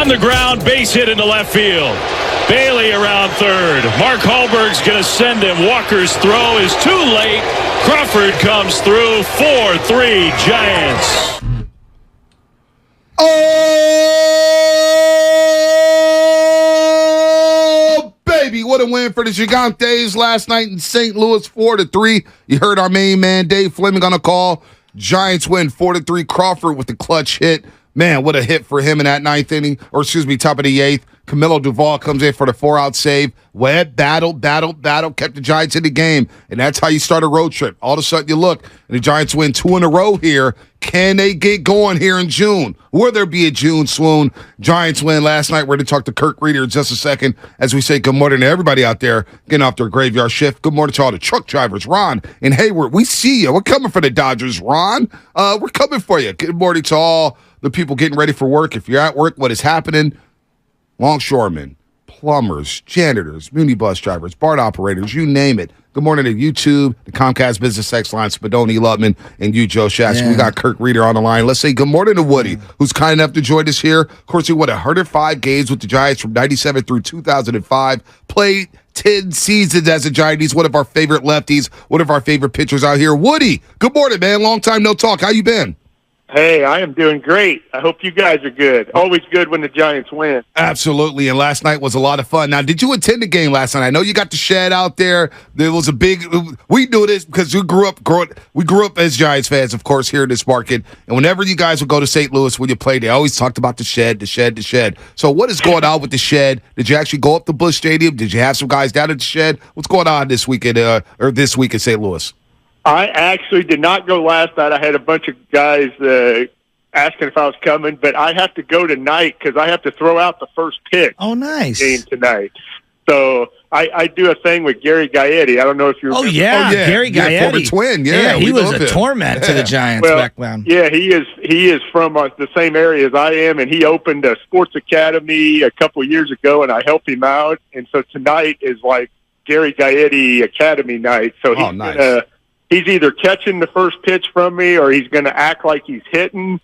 On the ground, base hit into left field. Bailey around third. Mark Hallberg's going to send him. Walker's throw is too late. Crawford comes through. 4-3 Giants. Oh, baby, what a win for the Gigantes last night in St. Louis, 4-3. You heard our main man, Dave Fleming, on the call. Giants win 4-3. Crawford with the clutch hit. Man, what a hit for him in that ninth inning, top of the eighth. Camilo Duvall comes in for the 4-out save. Webb battled, kept the Giants in the game. And that's how you start a road trip. All of a sudden you look, and the Giants win 2 in a row here. Can they get going here in June? Will there be a June swoon? Giants win last night. We're going to talk to Kirk Rueter in just a second as we say good morning to everybody out there getting off their graveyard shift. Good morning to all the truck drivers. Ron and Hayward, we see you. We're coming for the Dodgers, Ron. We're coming for you. Good morning to all the people getting ready for work. If you're at work, what is happening? Longshoremen, plumbers, janitors, minibus drivers, BART operators, you name it. Good morning to YouTube, the Comcast Business X Line, Spadoni Lutman, and you, Joe Shasky. Yeah. We got Kirk Rueter on the line. Let's say good morning to Woody, who's kind enough to join us here. Of course, he won 105 games with the Giants from 97 through 2005. Played 10 seasons as a Giant. He's one of our favorite lefties, one of our favorite pitchers out here. Woody, good morning, man. Long time no talk. How you been? Hey, I am doing great. I hope you guys are good. Always good when the Giants win. Absolutely, and last night was a lot of fun. Now, did you attend the game last night? I know you got the shed out there. There was a big – we knew this because we grew up as Giants fans, of course, here in this market. And whenever you guys would go to St. Louis when you played, they always talked about the shed. So what is going on with the shed? Did you actually go up to Busch Stadium? Did you have some guys down at the shed? What's going on this weekend or this week in St. Louis? I actually did not go last night. I had a bunch of guys asking if I was coming, but I have to go tonight because I have to throw out the first pitch. Oh, nice. Game tonight. So I do a thing with Gary Gaetti. I don't know if you remember. Oh, yeah, Gary Gaetti. Former Twin. Yeah, he was a torment to the Giants back then. Yeah, he is from the same area as I am, and he opened a sports academy a couple of years ago, and I helped him out. And so tonight is like Gary Gaetti Academy night. So he's either catching the first pitch from me or he's going to act like he's hitting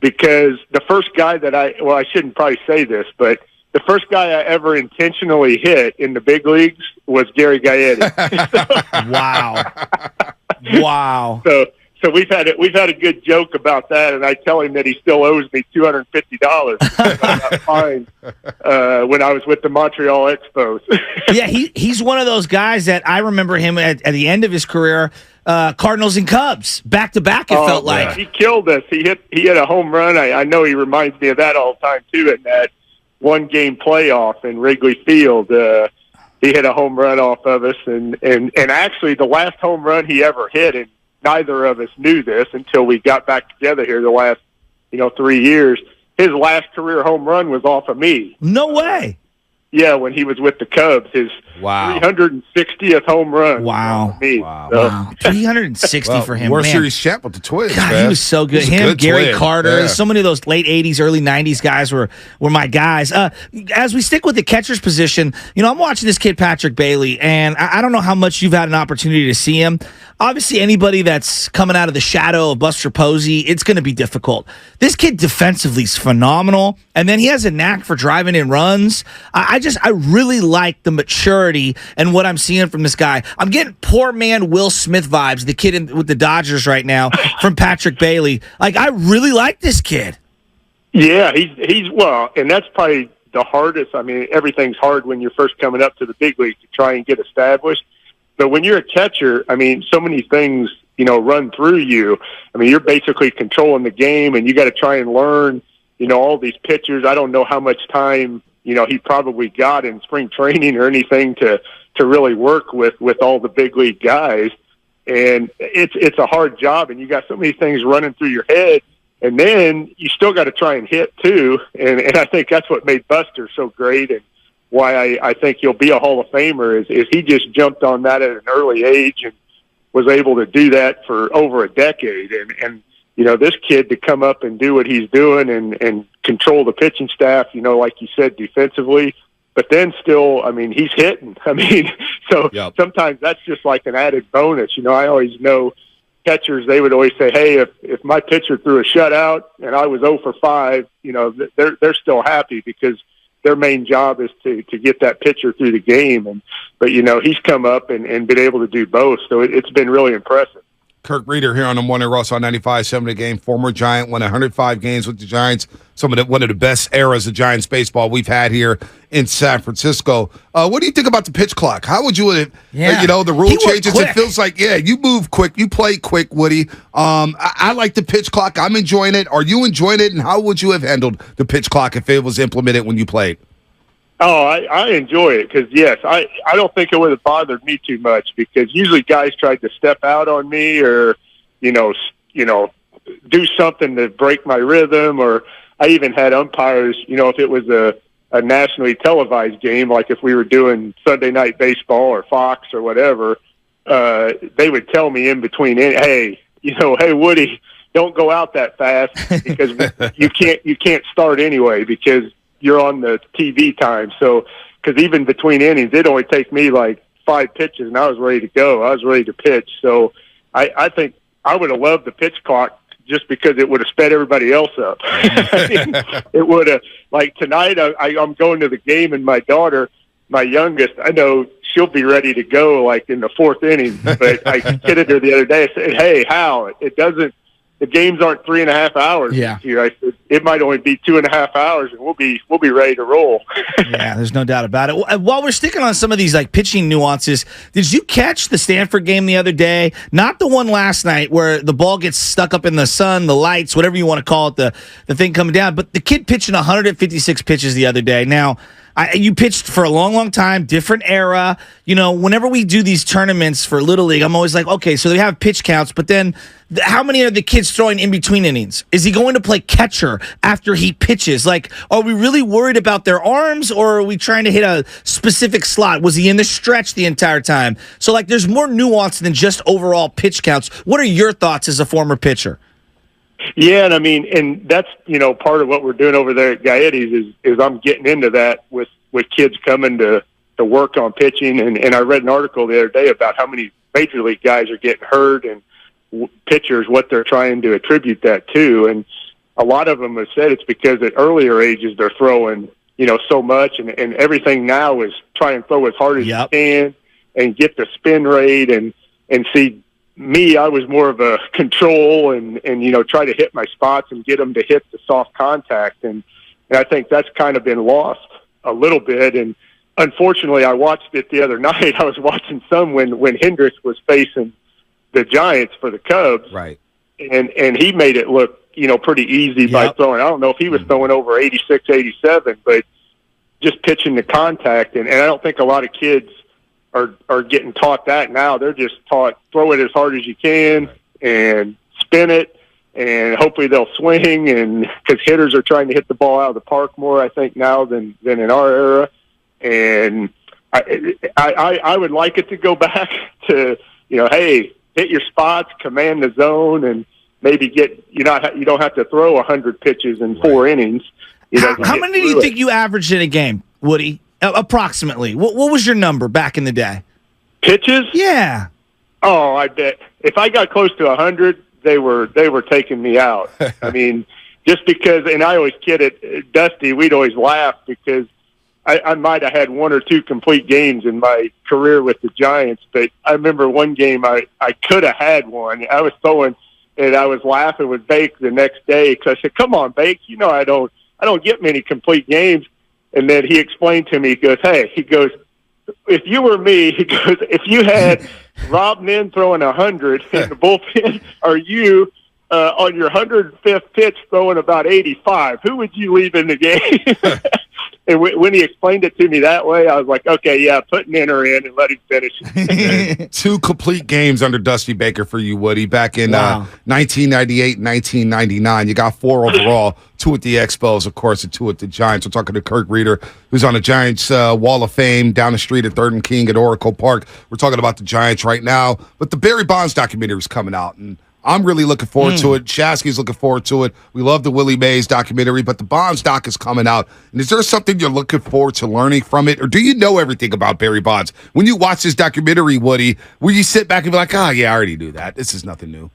because the first guy I shouldn't probably say this, but the first guy I ever intentionally hit in the big leagues was Gary Gaetti. Wow. So we've had a good joke about that, and I tell him that he still owes me $250 I got fined when I was with the Montreal Expos. Yeah, he's one of those guys that I remember him at the end of his career, Cardinals and Cubs, back to back. It felt like he killed us. He hit a home run. I know he reminds me of that all the time too. In that 1-game playoff in Wrigley Field, he hit a home run off of us, and actually the last home run he ever hit, and neither of us knew this until we got back together here the last 3 years. His last career home run was off of me. No way. Yeah, when he was with the Cubs, his 360th home run. Wow. Me. Wow. 360 for him. World Series champ with the Twins. God, man. He was so good. Him, Gary Carter, so many of those late 80s, early 90s guys were my guys. As we stick with the catcher's position, I'm watching this kid, Patrick Bailey, and I don't know how much you've had an opportunity to see him. Obviously, anybody that's coming out of the shadow of Buster Posey, it's going to be difficult. This kid defensively is phenomenal, and then he has a knack for driving in runs. I really like the maturity and what I'm seeing from this guy. I'm getting poor man Will Smith vibes, the kid with the Dodgers right now, from Patrick Bailey. Like, I really like this kid. Yeah, he's well, and that's probably the hardest. I mean, everything's hard when you're first coming up to the big league to try and get established. But when you're a catcher, I mean, so many things, run through you. I mean, you're basically controlling the game, and you got to try and learn, all these pitchers. I don't know how much time, he probably got in spring training or anything to really work with all the big league guys. And it's a hard job, and you got so many things running through your head. And then you still got to try and hit too. And I think that's what made Buster so great, and why I think he'll be a Hall of Famer is he just jumped on that at an early age and was able to do that for over a decade. And this kid to come up and do what he's doing and control the pitching staff, like you said, defensively, but then still, I mean, he's hitting. I mean, so sometimes that's just like an added bonus. I always know catchers, they would always say, hey, if my pitcher threw a shutout and I was 0 for 5, they're still happy because their main job is to get that pitcher through the game. But he's come up and been able to do both. So it's been really impressive. Kirk Rueter here on the Morning Rush on 95.7 The Game, former Giant, won 105 games with the Giants, one of the best eras of Giants baseball we've had here in San Francisco. What do you think about the pitch clock? How would you, the rule changes? Quick. It feels like, you move quick, you play quick, Woody. I like the pitch clock. I'm enjoying it. Are you enjoying it? And how would you have handled the pitch clock if it was implemented when you played? Oh, I enjoy it because, yes, I don't think it would have bothered me too much because usually guys tried to step out on me or, do something to break my rhythm. Or I even had umpires, if it was a nationally televised game, like if we were doing Sunday Night Baseball or Fox or whatever, they would tell me in between, hey, Woody, don't go out that fast because you can't start anyway because you're on the TV time. So, because even between innings, it'd only take me like 5 pitches and I was ready to go. I was ready to pitch. So I think I would have loved the pitch clock just because it would have sped everybody else up. It would have, like tonight, I'm going to the game and my daughter, my youngest, I know she'll be ready to go like in the 4th inning. But I kidded her the other day. I said, hey, Hal, the games aren't 3.5 hours. Yeah. Here. I said, it might only be 2.5 hours, and we'll be ready to roll. Yeah, there's no doubt about it. While we're sticking on some of these like pitching nuances, did you catch the Stanford game the other day? Not the one last night where the ball gets stuck up in the sun, the lights, whatever you want to call it, the thing coming down. But the kid pitching 156 pitches the other day. Now, you pitched for a long, long time, different era. Whenever we do these tournaments for Little League, I'm always like, okay, so they have pitch counts, but then how many are the kids throwing in between innings? Is he going to play catcher after he pitches? Like, are we really worried about their arms, or are we trying to hit a specific slot? Was he in the stretch the entire time? So, like, there's more nuance than just overall pitch counts. What are your thoughts as a former pitcher? Yeah, and that's, part of what we're doing over there at Gaettes is I'm getting into that with kids coming to work on pitching. And I read an article the other day about how many major league guys are getting hurt and pitchers, what they're trying to attribute that to. And a lot of them have said it's because at earlier ages they're throwing, so much and everything now is try and throw as hard as you can and get the spin rate and see. Me, I was more of a control and try to hit my spots and get them to hit the soft contact. And I think that's kind of been lost a little bit. And unfortunately, I watched it the other night. I was watching some when Hendricks was facing the Giants for the Cubs. Right. And he made it look, pretty easy by throwing. I don't know if he was throwing over 86, 87, but just pitching the contact. And I don't think a lot of kids are getting taught that now. They're just taught throw it as hard as you can and spin it, and hopefully they'll swing. And because hitters are trying to hit the ball out of the park more, I think now than in our era. And I would like it to go back to hey, hit your spots, command the zone, and maybe you don't have to throw 100 pitches in 4 innings. How many do you think you averaged in a game, Woody? Approximately. What was your number back in the day? Pitches? Yeah. Oh, I bet if I got close to 100, they were taking me out. Just because, and I always kid it, Dusty, we'd always laugh because I might have had 1 or 2 complete games in my career with the Giants, but I remember one game I could have had one. I was throwing, and I was laughing with Bake the next day because I said, "Come on, Bake, I don't get many complete games." And then he explained to me, he goes, if you were me, he goes, if you had Rob Nin throwing 100 in the bullpen, or you on your 105th pitch throwing about 85, who would you leave in the game? And when he explained it to me that way, I was like, okay, yeah, put Ninner in and let him finish. 2 complete games under Dusty Baker for you, Woody, back in 1998, 1999. You got 4 overall, 2 at the Expos, of course, and 2 at the Giants. We're talking to Kirk Rueter, who's on the Giants Wall of Fame down the street at 3rd and King at Oracle Park. We're talking about the Giants right now, but the Barry Bonds documentary is coming out, and I'm really looking forward to it. Shasky's looking forward to it. We love the Willie Mays documentary, but the Bonds doc is coming out. And is there something you're looking forward to learning from it? Or do you know everything about Barry Bonds? When you watch this documentary, Woody, will you sit back and be like, oh, yeah, I already knew that. This is nothing new.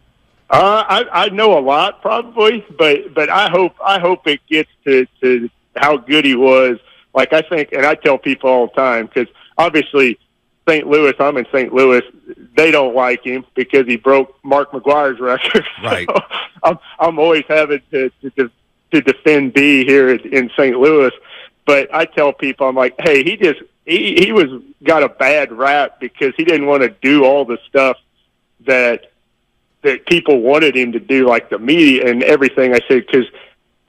I know a lot probably, but I hope it gets to how good he was. Like I think, and I tell people all the time, because obviously St. Louis, I'm in St. Louis, they don't like him because he broke Mark McGwire's record. Right. So I'm always having to defend B here in St. Louis. But I tell people, I'm like, hey, he was got a bad rap because he didn't want to do all the stuff that people wanted him to do, like the media and everything. I said, because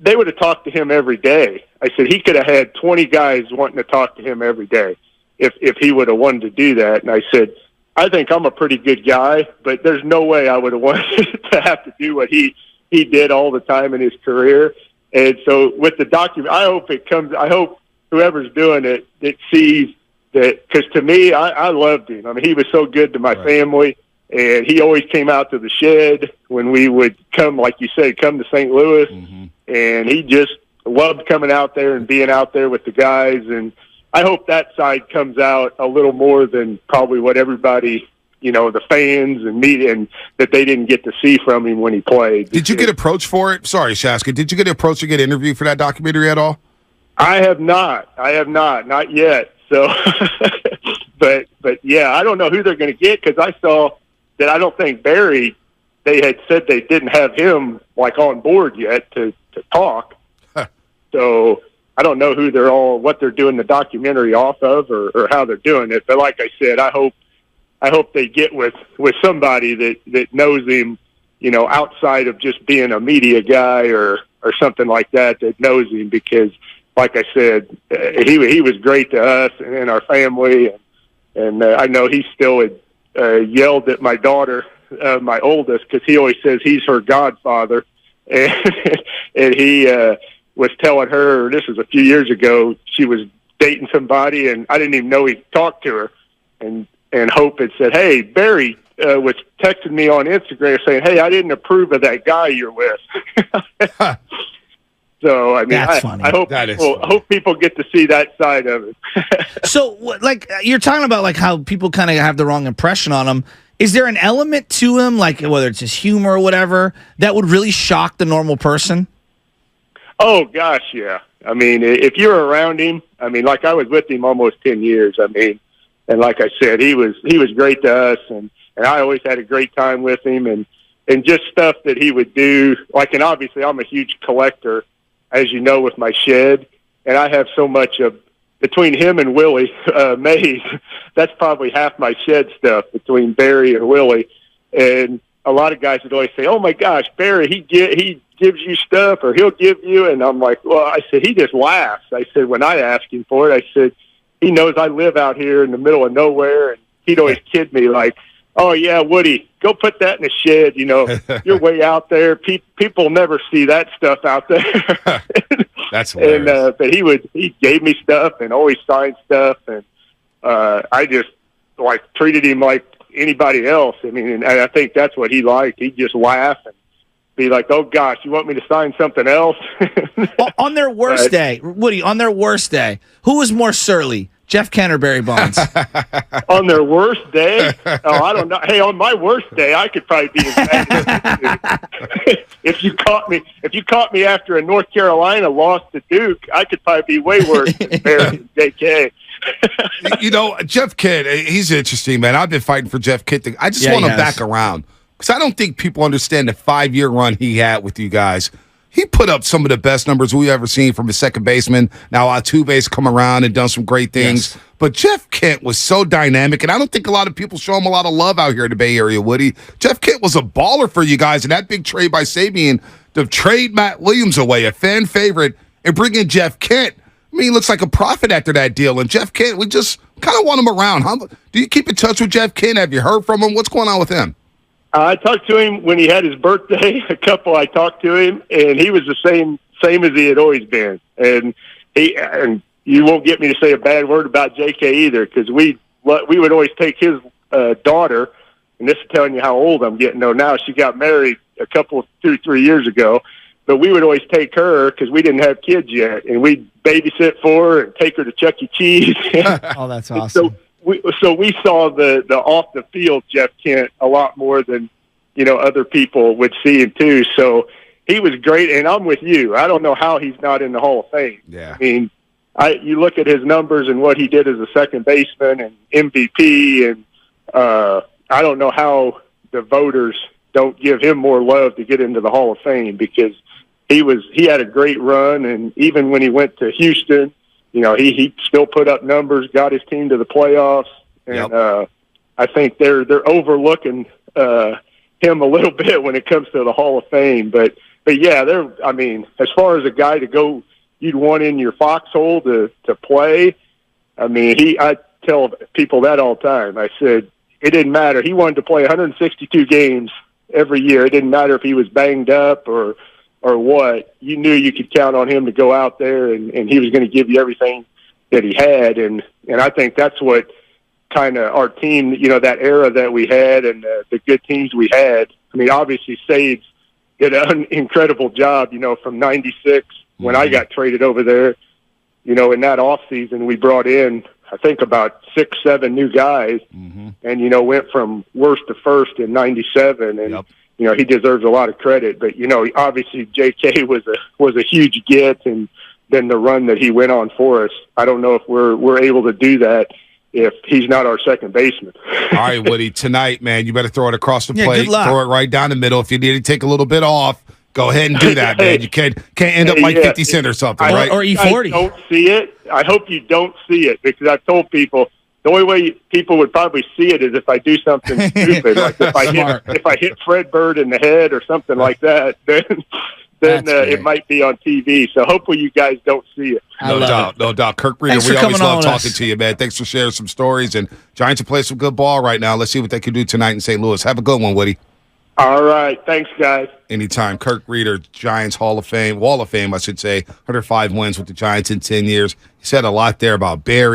they would have talked to him every day. I said, he could have had 20 guys wanting to talk to him every day if he would have wanted to do that. And I said, I think I'm a pretty good guy, but there's no way I would have wanted to have to do what he did all the time in his career. And so with the document, I hope whoever's doing it sees that, because to me, I loved him. I mean, he was so good to my family. And he always came out to the shed when we would come, like you said, come to St. Louis. Mm-hmm. And he just loved coming out there and being out there with the guys. And I hope that side comes out a little more than probably what everybody, the fans and media, and that they didn't get to see from him when he played. Did you get approached for it? Sorry, Shaska. Did you get approached or get interviewed for that documentary at all? I have not, not yet. So, but yeah, I don't know who they're going to get, because I saw that I don't think Barry, they had said they didn't have him like on board yet to talk. Huh. So I don't know what they're doing the documentary off of or how they're doing it. But like I said, I hope they get with somebody that knows him, outside of just being a media guy or something like that knows him, because like I said, he was great to us and our family. And I know he still had yelled at my daughter, my oldest, because he always says he's her godfather, and he was telling her, this was a few years ago, she was dating somebody, and I didn't even know he talked to her, and Hope had said, hey, Barry was texting me on Instagram saying, hey, I didn't approve of that guy you're with. So, I mean, I hope people get to see that side of it. So, like, you're talking about, like, how people kind of have the wrong impression on him. Is there an element to him, like, whether it's his humor or whatever, that would really shock the normal person? Oh, gosh, yeah. I mean, if you're around him, I mean, like, I was with him almost 10 years. I mean, and like I said, he was great to us, and I always had a great time with him, and just stuff that he would do. Like, and obviously I'm a huge collector, as you know, with my shed, and I have so much of, between him and Willie Mays, that's probably half my shed stuff between Barry and Willie. And a lot of guys would always say, oh my gosh, Barry, he gives you stuff, or he'll give you. And I'm like, well, I said, he just laughs. I said, when I ask him for it, I said, he knows I live out here in the middle of nowhere. And he'd always kid me like, oh yeah, Woody, go put that in the shed. You're way out there. People never see that stuff out there. That's hilarious. But he gave me stuff and always signed stuff. And I just treated him like anybody else. I mean, and I think that's what he liked. He'd just laugh and be like, oh gosh, you want me to sign something else? On their worst day, Woody, on their worst day, who was more surly? Jeff Kent or Barry Bonds? On their worst day? Oh, I don't know. Hey, on my worst day, I could probably be as bad as if you caught me after a North Carolina loss to Duke, I could probably be way worse than Barry and JK. Jeff Kent, he's interesting, man. I've been fighting for Jeff Kent. I just want him back around, because I don't think people understand the 5-year run he had with you guys. He put up some of the best numbers we've ever seen from a second baseman. Now, Altuve's come around and done some great things. Yes. But Jeff Kent was so dynamic, and I don't think a lot of people show him a lot of love out here in the Bay Area, Woody. Jeff Kent was a baller for you guys, and that big trade by Sabian to trade Matt Williams away, a fan favorite, and bring in Jeff Kent. I mean, he looks like a profit after that deal. And Jeff Kent, we just kind of want him around. Do you keep in touch with Jeff Kent? Have you heard from him? What's going on with him? I talked to him when he had his birthday. I talked to him, and he was the same as he had always been. And you won't get me to say a bad word about JK either, because we would always take his daughter and this is telling you how old I'm getting, though. Now she got married a couple, 2-3 years ago, but we would always take her because we didn't have kids yet, and we'd babysit for her and take her to Chuck E. Cheese. Oh, that's awesome. So we saw the off the field Jeff Kent a lot more than, other people would see him too. So he was great, and I'm with you. I don't know how he's not in the Hall of Fame. Yeah. I mean, you look at his numbers and what he did as a second baseman and MVP, and I don't know how the voters don't give him more love to get into the Hall of Fame, because he had a great run, and even when he went to Houston, he still put up numbers, got his team to the playoffs, and I think they're overlooking him a little bit when it comes to the Hall of Fame. But yeah, as far as a guy to go, you'd want in your foxhole to play. I mean, I tell people that all the time. I said it didn't matter. He wanted to play 162 games every year. It didn't matter if he was banged up or what. You knew you could count on him to go out there, and he was going to give you everything that he had. And I think that's what kind of our team, that era that we had and the good teams we had. I mean, obviously Sades did an incredible job, from 96 when I got traded over there. In that off season, we brought in, I think, about 6-7 new guys, and, went from worst to first in 97. And, he deserves a lot of credit, but, obviously JK was a huge get, and then the run that he went on for us, I don't know if we're able to do that if he's not our second baseman. All right, Woody, tonight, man, you better throw it across the plate, good luck. throw it right down the middle. If you need to take a little bit off, go ahead and do that, man. You can't end up like 50 Cent or something, right? Or E40. I don't see it. I hope you don't see it, because I've told people the only way people would probably see it is if I do something stupid, like if I hit Fred Bird in the head or something like that, then it might be on TV. So hopefully you guys don't see it. No doubt. Kirk Rueter, we always love talking to you, man. Thanks for sharing some stories. And Giants are playing some good ball right now. Let's see what they can do tonight in St. Louis. Have a good one, Woody. All right. Thanks, guys. Anytime. Kirk Rueter, Giants Wall of Fame, I should say. 105 wins with the Giants in 10 years. He said a lot there about Barry.